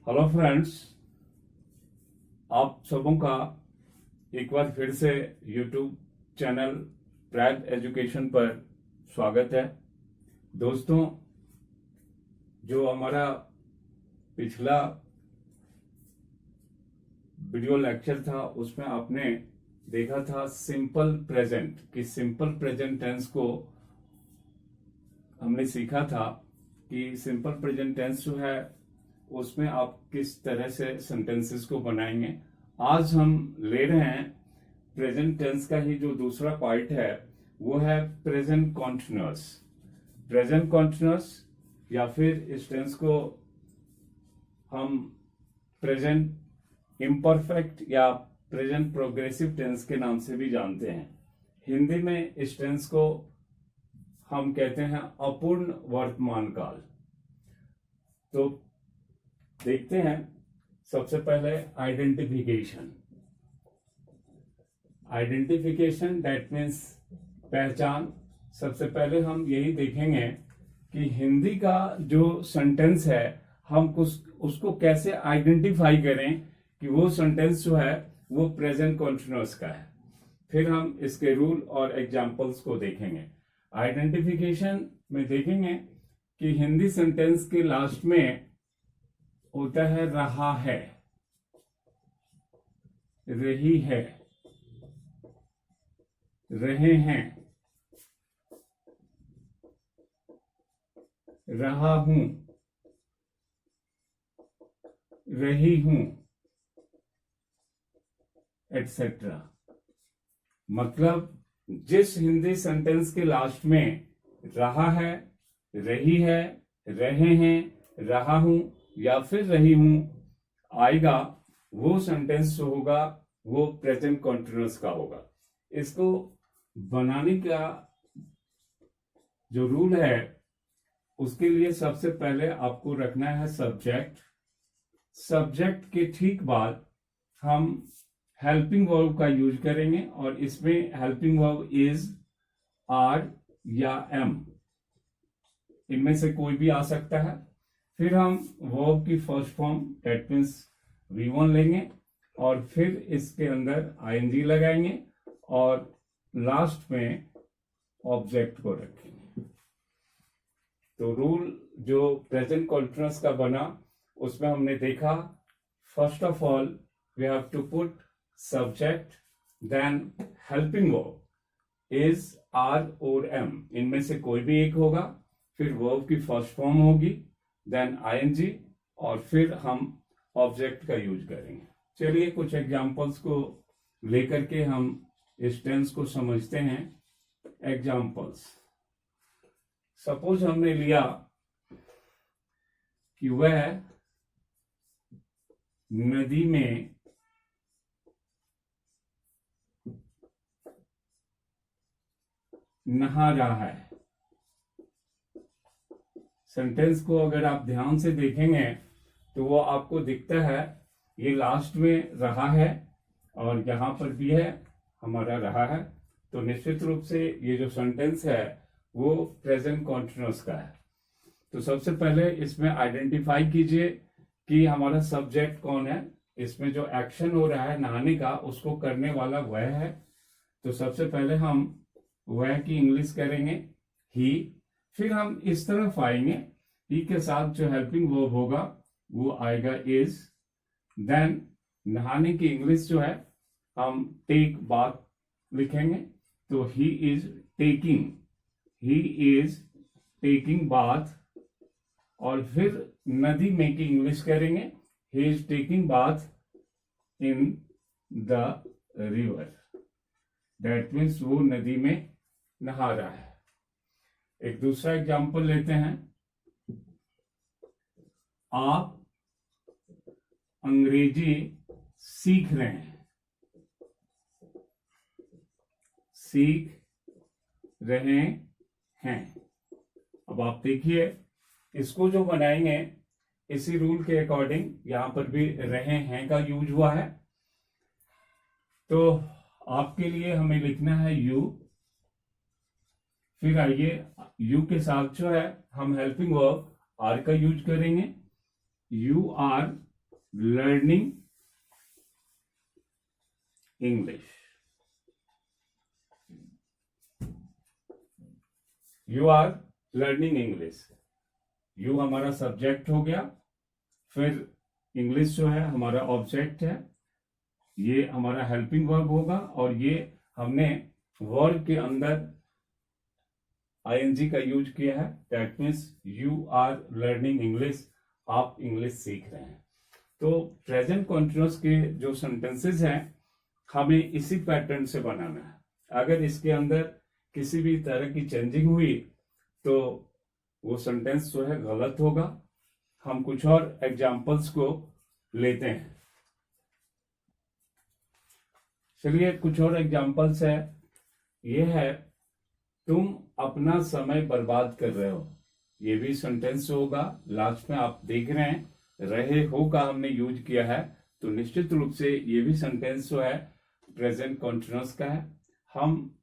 Hello friends, आप सबों का एक बार फिर से यूट्यूब चैनल प्रैग एजुकेशन पर स्वागत है। दोस्तों, जो हमारा पिछला वीडियो लेक्चर था उसमें आपने देखा था सिंपल प्रेजेंट कि सिंपल प्रेजेंट टेंस को हमने सीखा था कि सिंपल प्रेजेंट टेंस जो है उसमें आप किस तरह से सेंटेंसेस को बनाएंगे। आज हम ले रहे हैं प्रेजेंट टेंस का ही जो दूसरा पार्ट है, वो है प्रेजेंट कॉन्टिन्यूअस। प्रेजेंट कॉन्टिन्यूअस या फिर इस टेंस को हम प्रेजेंट इम्परफेक्ट या प्रेजेंट प्रोग्रेसिव टेंस के नाम से भी जानते हैं। हिंदी में इस टेंस को हम कहते हैं अपूर्ण वर्तमान काल। तो देखते हैं सबसे पहले आइडेंटिफिकेशन। आइडेंटिफिकेशन दैट मीन्स पहचान। सबसे पहले हम यही देखेंगे कि हिंदी का जो सेंटेंस है हम उसको कैसे आइडेंटिफाई करें कि वो सेंटेंस जो है वो प्रेजेंट कॉन्टिन्यूअस का है। फिर हम इसके रूल और एग्जांपल्स को देखेंगे। आइडेंटिफिकेशन में देखेंगे कि हिंदी सेंटेंस के लास्ट में होता है रहा है, रही है, रहे हैं, रहा हूं, रही हूं, एटसेट्रा। मतलब जिस हिंदी सेंटेंस के लास्ट में रहा है, रही है, रहे हैं, रहा हूं या फिर रही हूं आएगा, वो सेंटेंस जो होगा वो प्रेजेंट कॉन्टिन्यूअस का होगा। इसको बनाने का जो रूल है उसके लिए सबसे पहले आपको रखना है सब्जेक्ट। सब्जेक्ट के ठीक बाद हम हेल्पिंग वर्ब का यूज करेंगे और इसमें हेल्पिंग वर्ब इज, आर या एम, इनमें से कोई भी आ सकता है। फिर हम वर्ब की first form that means V1 लेंगे और फिर इसके अंदर ing लगाएंगे और लास्ट में ऑब्जेक्ट को रखेंगे। तो रूल जो प्रेजेंट कॉन्टिन्यूअस का बना उसमें हमने देखा, first of all we have to put subject, then helping verb is, are और एम, इनमें से कोई भी एक होगा। फिर वर्ब की फर्स्ट फॉर्म होगी, देन ing और फिर हम ऑब्जेक्ट का यूज करेंगे। चलिए कुछ एग्जांपल्स को लेकर के हम इस टेंस को समझते हैं। एग्जांपल्स, सपोज हमने लिया कि वह नदी में नहा रहा है। सेंटेंस को अगर आप ध्यान से देखेंगे तो वो आपको दिखता है, ये लास्ट में रहा है और यहां पर भी है हमारा रहा है। तो निश्चित रूप से ये जो सेंटेंस है वो प्रेजेंट कॉन्टिन्यूअस का है। तो सबसे पहले इसमें आइडेंटिफाई कीजिए कि हमारा सब्जेक्ट कौन है। इसमें जो एक्शन हो रहा है नहाने का, उसको करने वाला वह है। तो सबसे पहले हम वह की इंग्लिश करेंगे ही। फिर हम इस तरफ आएंगे, ही के साथ जो हेल्पिंग वर्ब होगा वो आएगा इज। देन नहाने की इंग्लिश जो है हम टेक बाथ लिखेंगे, तो he is taking, he is taking bath. और फिर नदी में की इंग्लिश करेंगे, he is taking bath in the river. That means वो नदी में नहा रहा है। एक दूसरा एग्जाम्पल लेते हैं। आप अंग्रेजी सीख रहे हैं, सीख रहे हैं। अब आप देखिए इसको जो बनाएंगे इसी रूल के अकॉर्डिंग यहां पर भी रहे हैं का यूज हुआ है। तो आपके लिए हमें लिखना है यू। फिर आइए यू के साथ जो है हम हेल्पिंग वर्ब आर का यूज करेंगे। You are learning English. You are learning English. You हमारा सब्जेक्ट हो गया, फिर इंग्लिश जो है हमारा ऑब्जेक्ट है, ये हमारा हेल्पिंग वर्ब होगा, और ये हमने वर्ब के अंदर आईएनजी का यूज किया है. That means you are learning English, आप इंग्लिश सीख रहे हैं. तो प्रेजेंट कॉन्टिन्यूअस के जो सेंटेंसेस हैं हमें इसी पैटर्न से बनाना है. अगर इसके अंदर किसी भी तरह की चेंजिंग हुई तो वो सेंटेंस जो है गलत होगा. हम कुछ और एग्जाम्पल्स को लेते हैं. चलिए कुछ और एग्जाम्पल्स है. ये है, तुम अपना समय बर्बाद कर रहे हो. ये भी सेंटेंस होगा. लास्ट में आप देख रहे हैं रहे हो का हमने यूज किया है, तो निश्चित रूप से ये भी सेंटेंस जो है प्रेजेंट कॉन्टिन्यूअस का है. हम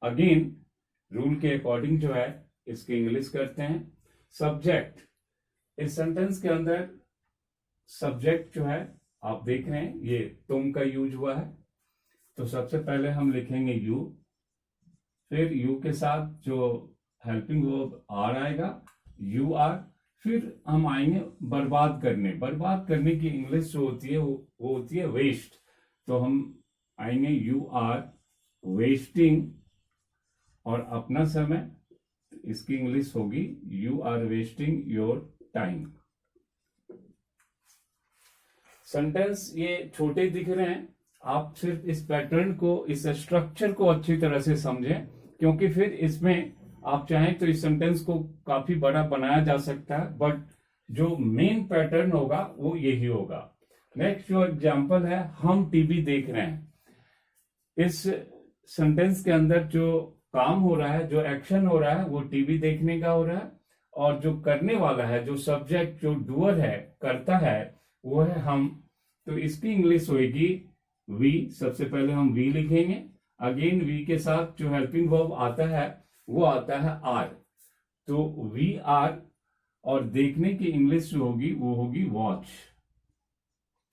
अगेन रूल के अकॉर्डिंग जो है इसकी इंग्लिश करते हैं. सब्जेक्ट, इस सेंटेंस के अंदर सब्जेक्ट जो है आप देख रहे हैं ये तुम का यूज हुआ है. तो सबसे पहले हम लिखेंगे यू, फिर यू के साथ जो हेल्पिंग वर्ब आर आएगा, यू आर. फिर हम आएंगे बर्बाद करने. बर्बाद करने की इंग्लिश जो होती है वो होती है वेस्ट. तो हम आएंगे यू आर वेस्टिंग, और अपना समय, इसकी इंग्लिश होगी you are wasting your time. Sentence ये छोटे दिख रहे हैं, आप सिर्फ इस पैटर्न को, इस स्ट्रक्चर को अच्छी तरह से समझें, क्योंकि फिर इसमें आप चाहें तो इस सेंटेंस को काफी बड़ा बनाया जा सकता है, बट जो मेन पैटर्न होगा वो यही होगा. नेक्स्ट जो एग्जांपल है, हम टीवी देख रहे हैं. इस सेंटेंस के अंदर जो काम हो रहा है, जो एक्शन हो रहा है, वो टीवी देखने का हो रहा है, और जो करने वाला है, जो सब्जेक्ट, जो डूअर है, करता है, वो है हम. तो इसकी इंग्लिश होगी वी. सबसे पहले हम वी लिखेंगे. अगेन वी के साथ जो हेल्पिंग वर्ब आता है वो आता है आर. तो वी आर, और देखने की इंग्लिश जो होगी वो होगी वॉच.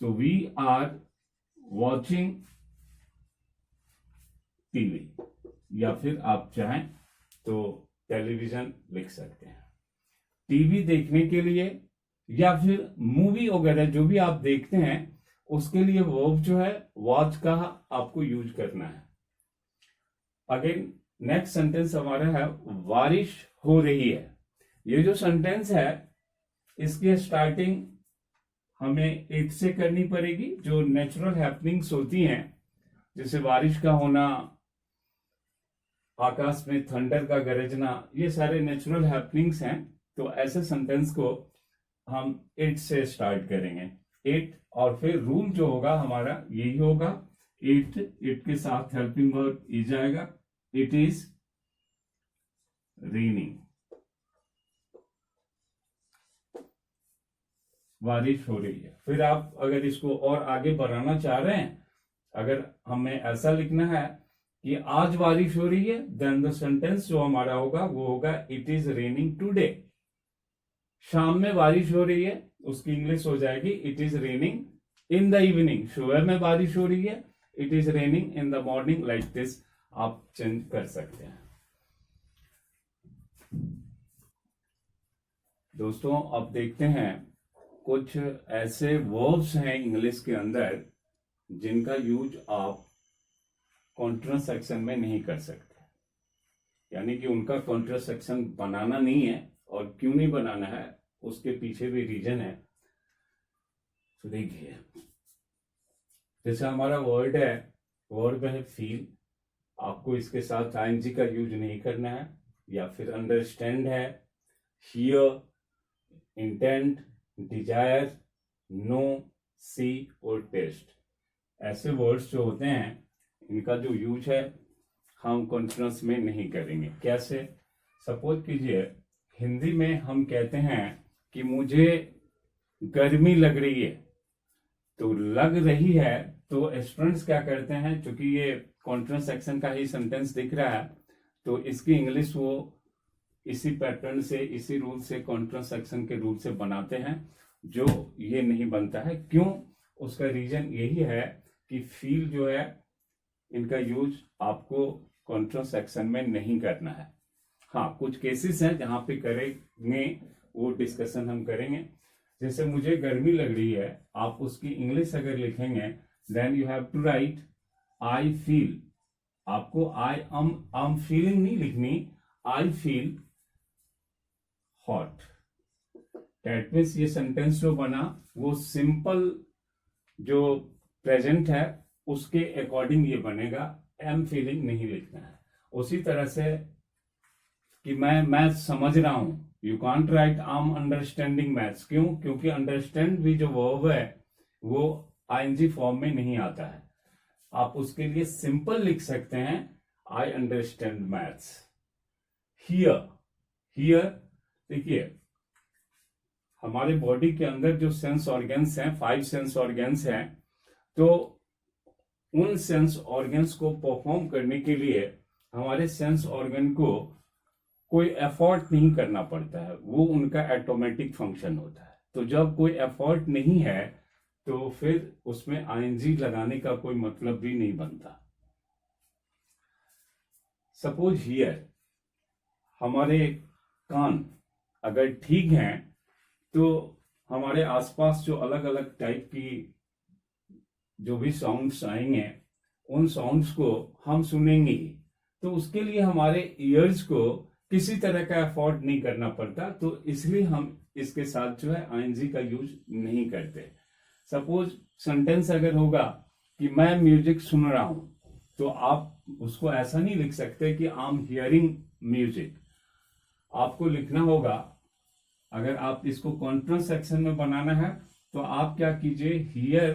तो वी आर वॉचिंग टीवी, या फिर आप चाहें तो टेलीविजन लिख सकते हैं. टीवी देखने के लिए या फिर मूवी वगैरह जो भी आप देखते हैं उसके लिए वर्ब जो है वॉच का आपको यूज करना है. अगेन नेक्स्ट सेंटेंस हमारा है बारिश हो रही है. ये जो सेंटेंस है इसकी स्टार्टिंग हमें इट से करनी पड़ेगी. जो नेचुरल हैपनिंग्स होती हैं, जैसे बारिश का होना, आकाश में थंडर का गरजना, ये सारे नेचुरल हैपनिंग्स हैं. तो ऐसे सेंटेंस को हम इट से स्टार्ट करेंगे. इट, और फिर रूल जो होगा हमारा यही होगा. इट के साथ हेल्पिंग वर्ब इज आएगा. इट इज रेनिंग, बारिश हो रही है. फिर आप अगर इसको और आगे बढ़ाना चाह रहे हैं, अगर हमें ऐसा लिखना है कि आज बारिश हो रही है, देन द सेंटेंस जो हमारा होगा वो होगा इट इज रेनिंग टुडे. शाम में बारिश हो रही है, उसकी इंग्लिश हो जाएगी it is raining in the evening. सुबह में बारिश हो रही है, it is raining in the morning. Like this आप चेंज कर सकते हैं. दोस्तों अब देखते हैं कुछ ऐसे वर्ब्स हैं इंग्लिश के अंदर जिनका यूज आप कॉन्ट्रास्ट सेक्शन में नहीं कर सकते. यानी कि उनका कॉन्ट्रास्ट सेक्शन बनाना नहीं है, और क्यों नहीं बनाना है उसके पीछे भी रीजन है. तो देखिए, जैसे हमारा वर्ड है फील. आपको इसके साथ आईएनजी का यूज नहीं करना है. या फिर अंडरस्टैंड है, हियर, इंटेंट, डिजायर, नो, सी और टेस्ट. ऐसे वर्ड्स जो होते हैं इनका जो यूज है हम कॉन्टिन्यूअस में नहीं करेंगे. कैसे? सपोज कीजिए हिंदी में हम कहते हैं कि मुझे गर्मी लग रही है. तो लग रही है, तो स्टूडेंट्स क्या करते हैं, क्योंकि ये कॉन्टिन्यूअस सेक्शन का ही सेंटेंस दिख रहा है, तो इसकी इंग्लिश वो इसी पैटर्न से, इसी रूल से, कॉन्टिन्यूअस सेक्शन के रूल से बनाते हैं. जो ये नहीं बनता है। क्यों? उसका रीजन यही है कि फील जो है इनका यूज आपको कॉन्ट्रासेक्शन में नहीं करना है। हाँ, कुछ केसेस हैं जहां पे करेंगे, वो डिस्कशन हम करेंगे। जैसे मुझे गर्मी लग रही है, आप उसकी इंग्लिश अगर लिखेंगे, then you have to write I feel. आपको आई एम फीलिंग नहीं लिखनी, I feel hot. That means ये सेंटेंस जो बना वो सिंपल जो प्रेजेंट है उसके अकॉर्डिंग ये बनेगा, एम फीलिंग नहीं लिखना है। उसी तरह से कि मैं मैथ समझ रहा हूं, यू कांट राइट आम अंडरस्टैंडिंग मैथ्स। क्यों? क्योंकि अंडरस्टैंड भी जो वर्ब है वो आईएनजी फॉर्म में नहीं आता है। आप उसके लिए सिंपल लिख सकते हैं, I understand maths. Here, here देखिए, हमारे बॉडी के अंदर जो सेंस ऑर्गन्स हैं, 5 सेंस ऑर्गन्स हैं, तो उन सेंस ऑर्गन्स को परफॉर्म करने के लिए हमारे सेंस ऑर्गन को कोई एफर्ट नहीं करना पड़ता है, वो उनका ऑटोमेटिक फंक्शन होता है। तो जब कोई एफर्ट नहीं है तो फिर उसमें आईएनजी लगाने का कोई मतलब भी नहीं बनता। सपोज हियर, हमारे कान अगर ठीक हैं तो हमारे आसपास जो अलग अलग टाइप की जो भी साउंड्स आएंगे उन साउंड्स को हम सुनेंगे ही। तो उसके लिए हमारे ईयर्स को किसी तरह का एफर्ट नहीं करना पड़ता, तो इसलिए हम इसके साथ जो है आईएनजी का यूज नहीं करते। सपोज सेंटेंस अगर होगा कि मैं म्यूजिक सुन रहा हूं, तो आप उसको ऐसा नहीं लिख सकते कि आई एम हियरिंग म्यूजिक। आपको लिखना होगा, अगर आप इसको कॉन्ट्रास्ट सेक्शन में बनाना है तो आप क्या कीजिए, हियर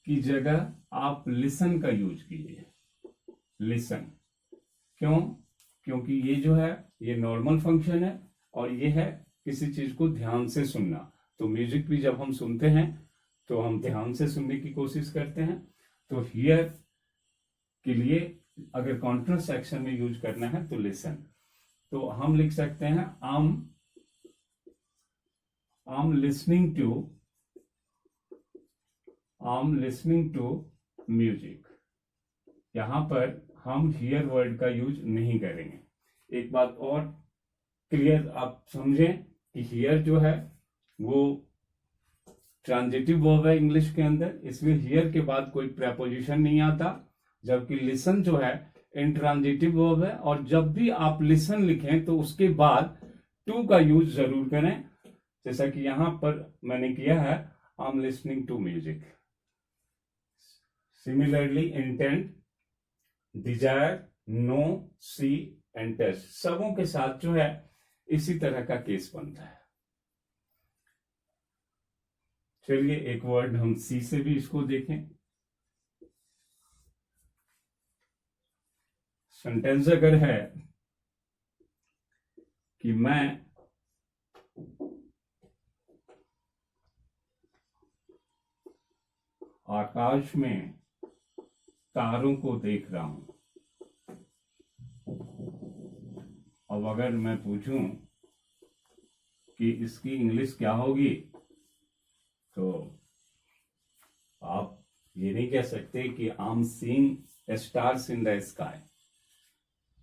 की जगह आप लिसन का यूज कीजिए। लिसन क्यों? क्योंकि ये जो है ये नॉर्मल फंक्शन है और ये है किसी चीज को ध्यान से सुनना। तो म्यूजिक भी जब हम सुनते हैं तो हम ध्यान से सुनने की कोशिश करते हैं। तो हियर के लिए अगर कॉन्ट्रास्ट सेक्शन में यूज करना है तो लिसन। तो हम लिख सकते हैं I'm listening to music। यहां पर हम हियर वर्ड का यूज नहीं करेंगे। एक बात और क्लियर आप समझें कि हियर जो है वो ट्रांजिटिव वर्ब है इंग्लिश के अंदर, इसलिए हियर के बाद कोई प्रेपोजिशन नहीं आता। जबकि लिसन जो है इंट्रांजिटिव वर्ब है, और जब भी आप लिसन लिखें तो उसके बाद टू का यूज जरूर करें, जैसा कि यहां पर मैंने किया है, I am listening to music. Similarly intent, desire, know, see and taste, सबों के साथ जो है इसी तरह का केस बनता है। चलिए एक वर्ड हम सी से भी इसको देखें। सेंटेंस अगर है कि मैं आकाश में तारों को देख रहा हूं, अब अगर मैं पूछूं कि इसकी इंग्लिश क्या होगी, तो आप ये नहीं कह सकते कि I am seeing stars in the sky.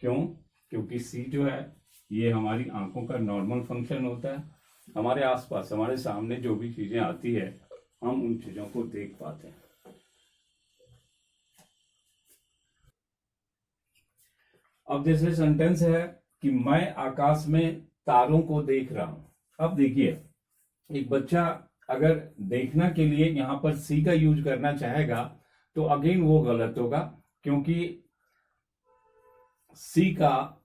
क्यों? क्योंकि सी जो है ये हमारी आंखों का नॉर्मल फंक्शन होता है। हमारे आसपास हमारे सामने जो भी चीजें आती है हम उन चीजों को देख पाते हैं। अब जैसे सेंटेंस है कि मैं आकाश में तारों को देख रहा हूं। अब देखिए, एक बच्चा अगर देखना के लिए यहां पर सी का यूज करना चाहेगा तो अगेन वो गलत होगा, क्योंकि सी का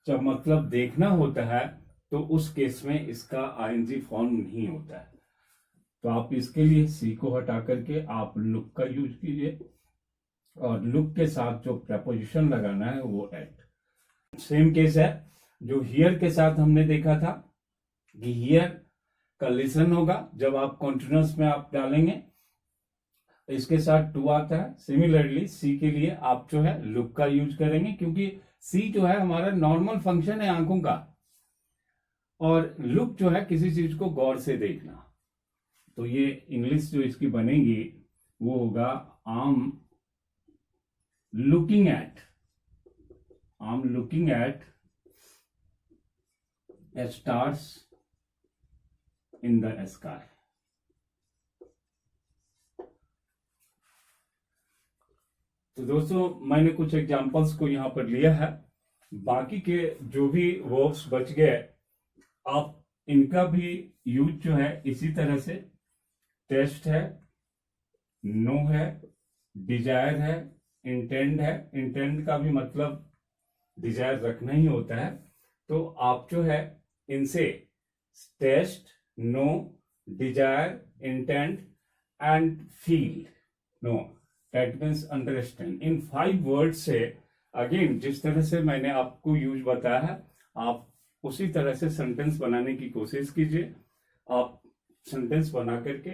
जब मतलब देखना होता है तो उस केस में इसका आईएनजी फॉर्म नहीं होता है। तो आप इसके लिए सी को हटा करके आप लुक का यूज कीजिए, और लुक के साथ जो प्रपोजिशन लगाना है वो एट। सेम केस है जो हियर के साथ हमने देखा था कि हियर का लिसन होगा, जब आप कॉन्टिन्यूअस में आप डालेंगे इसके साथ टू आता है। सिमिलरली सी के लिए आप जो है लुक का यूज करेंगे, क्योंकि सी जो है हमारा नॉर्मल फंक्शन है आंखों का, और लुक जो है किसी चीज को गौर से देखना। तो ये इंग्लिश जो इसकी बनेगी वो होगा आम looking at stars in the sky. तो दोस्तों मैंने कुछ एग्जांपल्स को यहां पर लिया है, बाकी के जो भी वर्ब्स बच गए आप इनका भी यूज जो है इसी तरह से, टेस्ट है, नो है, डिजायर है, इंटेंड है। इंटेंड का भी मतलब डिजायर रखना ही होता है। तो आप जो है इनसे taste, know, desire, intend and feel, know, that means understand, इन 5 वर्ड से अगेन जिस तरह से मैंने आपको यूज बताया है आप उसी तरह से सेंटेंस बनाने की कोशिश कीजिए। आप सेंटेंस बना करके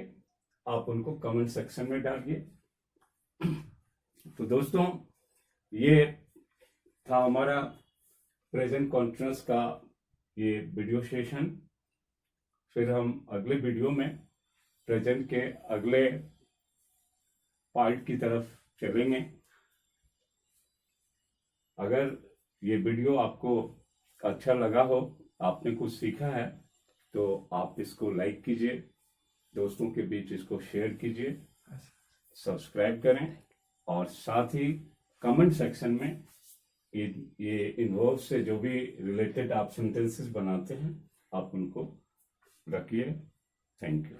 आप उनको कमेंट सेक्शन में डालिए। तो दोस्तों ये था हमारा प्रेजेंट कॉन्टिन्यूअस का ये वीडियो सेशन। फिर हम अगले वीडियो में प्रेजेंट के अगले पार्ट की तरफ चलेंगे। अगर ये वीडियो आपको अच्छा लगा हो, आपने कुछ सीखा है, तो आप इसको लाइक कीजिए, दोस्तों के बीच इसको शेयर कीजिए, सब्सक्राइब करें और साथ ही कमेंट सेक्शन में ये इन वर्ब्स से जो भी रिलेटेड आप सेंटेंसेस बनाते हैं आप उनको रखिए। Thank you.